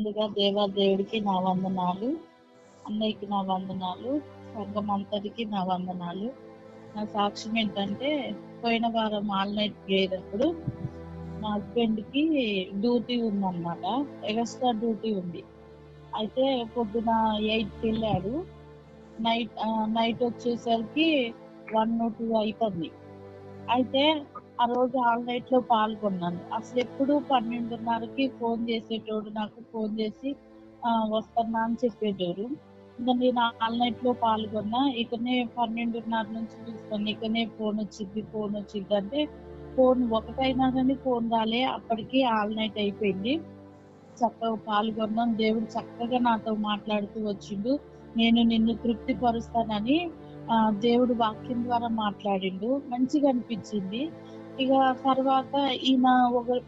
ముందుగా దేవుడికి నా వందనాలు, అన్నయ్యకి నా వందనాలు, సంఘం అంతటికి నా వందనాలు. నా సాక్ష్యం ఏంటంటే, పోయిన వారం ఆల్ నైట్ ప్రేయర్ అప్పుడు మా హస్బెండ్కి డ్యూటీ ఉందన్నమాట, ఎక్స్ట్రా డ్యూటీ ఉంది. అయితే పొద్దున 8కి వెళ్ళాడు. నైట్ వచ్చేసరికి 1, 2 అయిపోయింది. అయితే ఆ రోజు ఆల్ నైట్ లో పాల్గొన్నాను. అసలు ఎప్పుడు 12:30కి ఫోన్ చేసేటోడు, నాకు ఫోన్ చేసి వస్తున్నా అని చెప్పేటోడు. ఇంకా నేను ఆల్ నైట్ లో పాల్గొన్నా. ఇకనే 12:30 నుంచి చూస్తాను, ఇకనే ఫోన్ వచ్చింది అంటే ఫోన్ ఒకటైనా కానీ ఫోన్ రాలే. అప్పటికి ఆల్ నైట్ అయిపోయింది. చక్కగా పాల్గొన్నాం. దేవుడు చక్కగా నాతో మాట్లాడుతూ వచ్చిండు. నేను నిన్ను తృప్తిపరుస్తానని దేవుడు వాక్యం ద్వారా మాట్లాడిండు. మంచిగా అనిపించింది. ఇక తర్వాత ఈయన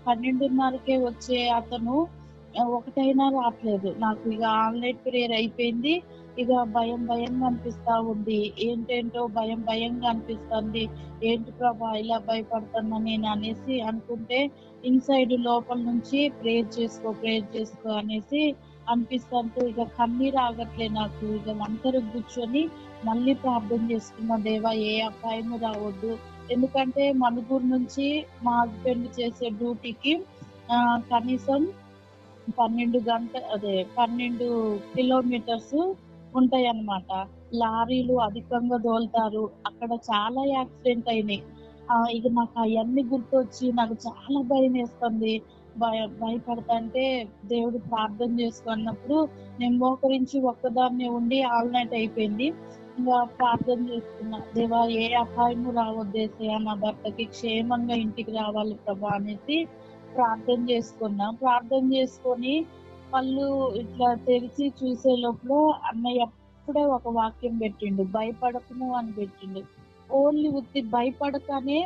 12:30కే వచ్చే అతను ఒకటైనా రావట్లేదు. నాకు ఇక ఆన్లైన్ ప్రేయర్ అయిపోయింది. ఇక భయంగా అనిపిస్తా ఉంది. ఏంటేంటో భయంగా అనిపిస్తుంది. ఏంటి ప్రభా ఇలా భయపడుతున్నా నేను అనేసి అనుకుంటే, ఇన్సైడ్ లోపల నుంచి ప్రేయర్ చేసుకో అనేసి అనిపిస్తుంటే ఇక కన్నీరు ఆగట్లే నాకు. ఇక ఒంటరిగా కూర్చొని మళ్ళీ ప్రార్థన చేసుకున్న, దేవా ఏ అపాయము రావద్దు. ఎందుకంటే మణుగూరు నుంచి మా హస్బెండ్ చేసే డ్యూటీకి కనీసం 12 కిలోమీటర్స్ ఉంటాయి అన్నమాట. లారీలు అధికంగా దోలుతారు. అక్కడ చాలా యాక్సిడెంట్ అయినాయి. ఇక నాకు అవన్నీ గుర్తొచ్చి నాకు చాలా భయం వేస్తుంది. భయపడతాంటే దేవుడు ప్రార్థన చేసుకున్నప్పుడు నేను మోకరించి ఒక్కదాన్నే ఉండి ఆల్ నైట్ అయిపోయింది. ఇంకా ప్రార్థన చేసుకున్నా, దేవా ఏ అపాయము రావద్దేసయ్యా, నా భర్తకి క్షేమంగా ఇంటికి రావాలి ప్రభా అనేసి ప్రార్థన చేసుకున్నా. ప్రార్థన చేసుకొని కళ్ళు ఇట్లా తెరిచి చూసే లోపల అన్నయ్య అప్పుడే ఒక వాక్యం పెట్టిండు, భయపడకును అని పెట్టిండు. ఓన్లీ ఉత్తి భయపడకనే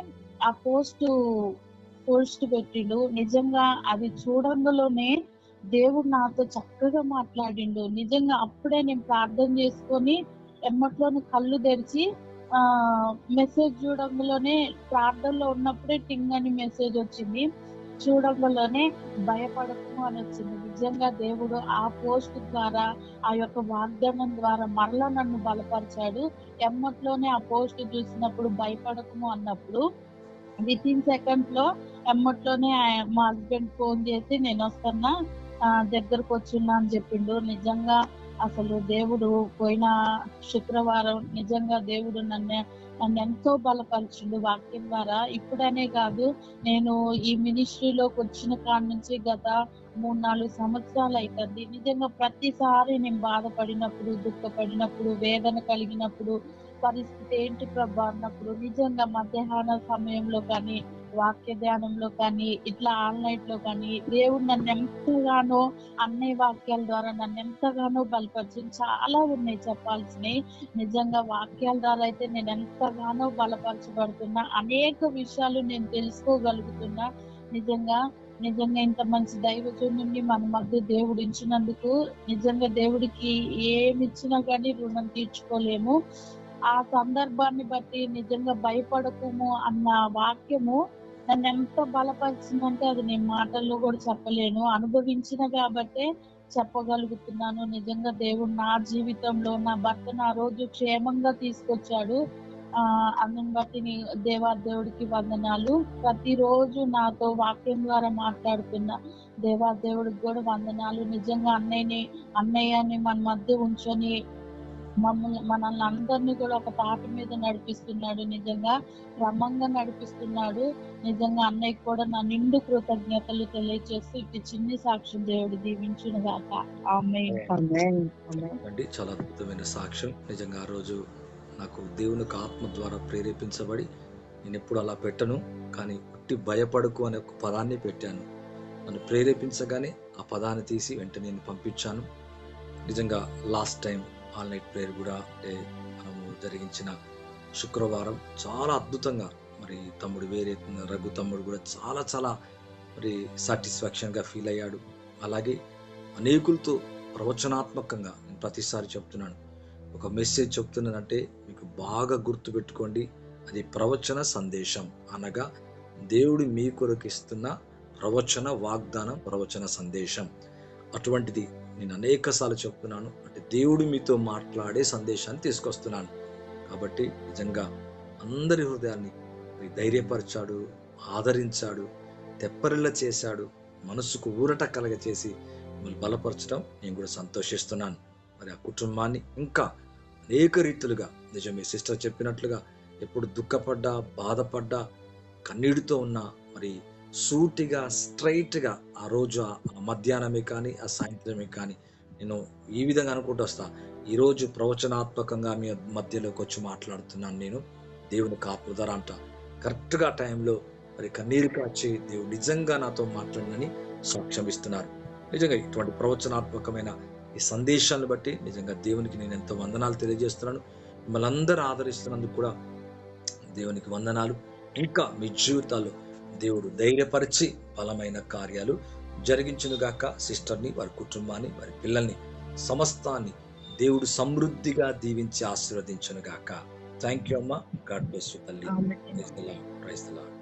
ఆ పోస్ట్ పెట్టిండు. నిజంగా అది చూడంలోనే దేవుడు నాతో చక్కగా మాట్లాడిండు. నిజంగా అప్పుడే నేను ప్రార్థన చేసుకొని ఎమ్మట్లోనే కళ్ళు తెరిచి మెసేజ్ చూడంలోనే, ప్రార్థనలో ఉన్నప్పుడే టింగ్ అని మెసేజ్ వచ్చింది. చూడంలోనే భయపడకు అని వచ్చింది. నిజంగా దేవుడు ఆ పోస్ట్ ద్వారా, ఆ యొక్క వాగ్దానం ద్వారా మరలా నన్ను బలపరిచాడు. ఎమ్మట్లోనే ఆ పోస్ట్ చూసినప్పుడు భయపడకము అన్నప్పుడు వితిన్ సెకండ్స్ లో ఎమ్మట్లోనే మా హస్బెండ్ ఫోన్ చేసి నేను వస్తున్నా, దగ్గరకు వచ్చిన్నా అని చెప్పిండు. నిజంగా అసలు దేవుడు పోయిన శుక్రవారం నిజంగా దేవుడు నన్ను ఎంతో బలపరిచిండు వాక్యం ద్వారా. ఇప్పుడనే కాదు, నేను ఈ మినిస్ట్రీలోకి వచ్చిన కాడ నుంచి గత 3-4 సంవత్సరాలు అవుతుంది. నిజంగా ప్రతిసారి నేను బాధపడినప్పుడు, దుఃఖపడినప్పుడు, వేదన కలిగినప్పుడు, పరిస్థితి ఏంటి ప్రభా అన్నప్పుడు నిజంగా మధ్యాహ్న సమయంలో కానీ, వాక్య ధ్యానంలో కానీ, ఇట్లా ఆల్ నైట్ లో కానీ దేవుడు నన్ను ఎంతగానో అన్నయ్య వాక్యాల ద్వారా నన్ను ఎంతగానో బలపరిచింది. చాలా ఉన్నాయి చెప్పాల్సినవి. నిజంగా వాక్యాల ద్వారా అయితే నేను ఎంతగానో బలపరచబడుతున్నా, అనేక విషయాలు నేను తెలుసుకోగలుగుతున్నా. నిజంగా ఇంత మంచి దైవజనుడిని మన మధ్య దేవుడు ఇచ్చినందుకు నిజంగా దేవుడికి ఏమి ఇచ్చినా కానీ రుణం తీర్చుకోలేము. ఆ సందర్భాన్ని బట్టి నిజంగా భయపడకుము అన్న వాక్యము నన్ను ఎంత బలపరిచిందంటే అది నేను మాటల్లో కూడా చెప్పలేను. అనుభవించిన కాబట్టే చెప్పగలుగుతున్నాను. నిజంగా దేవుడు నా జీవితంలో నా భర్తను ఆ రోజు క్షేమంగా తీసుకొచ్చాడు. అందుని బట్టి దేవుడికి వందనాలు. ప్రతిరోజు నాతో వాక్యం ద్వారా మాట్లాడుతున్న దేవుడికి కూడా వందనాలు. నిజంగా అన్నయ్యని మన మధ్య ఉంచొని మనల్ని అందరినీ కూడా ఒక తాటి మీద నడిపిస్తున్నాడు. నిజంగా క్రమంగా నడిపిస్తున్నాడు. నిజంగా అన్నయ్యకి కూడా నా నిండు కృతజ్ఞతలు తెలియజేస్తూ ఇటు చిన్ని సాక్ష్యం దేవుడు దీవించును గాక. ఆమేన్. చాలా అద్భుతమైన సాక్ష్యం. నిజంగా ఆ రోజు నాకు దేవుని ఆత్మ ద్వారా ప్రేరేపించబడి, నేను ఎప్పుడు అలా పెట్టను, కానీ పుట్టి భయపడకు అనే ఒక పదాన్ని పెట్టాను. నన్ను ప్రేరేపించగానే ఆ పదాన్ని తీసి వెంటనే నేను పంపించాను. నిజంగా last time all night prayer కూడా మనము జరిగించిన శుక్రవారం చాలా అద్భుతంగా, మరి తమ్ముడు రఘు తమ్ముడు కూడా చాలా చాలా మరి సాటిస్ఫాక్షన్గా ఫీల్ అయ్యాడు. అలాగే అనేకులతో ప్రవచనాత్మకంగా, నేను ప్రతిసారి చెప్తున్నాను, ఒక మెసేజ్ చెప్తున్నానంటే మీకు బాగా గుర్తు పెట్టుకోండి, అది ప్రవచన సందేశం. అనగా దేవుడు మీ కొరకు ఇస్తున్న ప్రవచన వాగ్దానం, ప్రవచన సందేశం. అటువంటిది నేను అనేక సార్లు చెప్తున్నాను. అంటే దేవుడు మీతో మాట్లాడే సందేశాన్ని తీసుకొస్తున్నాను. కాబట్టి నిజంగా అందరి హృదయాన్ని ధైర్యపరిచాడు, ఆదరించాడు, తెప్పరిల్ల చేశాడు, మనసుకు ఊరట కలగచేసి మిమ్మల్ని బలపరచడం నేను కూడా సంతోషిస్తున్నాను. మరి ఆ కుటుంబాన్ని ఇంకా అనేక రీతులుగా నిజమే సిస్టర్ చెప్పినట్లుగా ఎప్పుడు దుఃఖపడ్డా, బాధపడ్డా, కన్నీటితో ఉన్న మరి సూటిగా స్ట్రైట్గా ఆ రోజు ఆ మధ్యాహ్నమే కానీ ఆ సాయంత్రమే కానీ నేను ఈ విధంగా అనుకుంటూ వస్తా, ఈరోజు ప్రవచనాత్మకంగా మీ మధ్యలోకి వచ్చి మాట్లాడుతున్నాను నేను, దేవుని కాపుదల అంట. కరెక్ట్గా టైంలో మరి కన్నీరు కాచి దేవుడు నిజంగా నాతో మాట్లాడినని సాక్ష్యం ఇస్తున్నారు. నిజంగా ఇటువంటి ప్రవచనాత్మకమైన ఈ సందేశాలను బట్టి నిజంగా దేవునికి నేను ఎంతో వందనాలు తెలియజేస్తున్నాను. మిమ్మల్ని అందరూ ఆదరిస్తున్నందుకు కూడా దేవునికి వందనాలు. ఇంకా మీ జీవితాల్లో దేవుడు ధైర్యపరిచి బలమైన కార్యాలు జరిగించునుగాక. సిస్టర్ని, వారి కుటుంబాన్ని, వారి పిల్లల్ని, సమస్తాన్ని దేవుడు సమృద్ధిగా దీవించి ఆశీర్వదించునుగాక. థ్యాంక్ యూ అమ్మా. గాడ్ బ్లెస్ యు తల్లి. ఆమేన్. Praise the lord.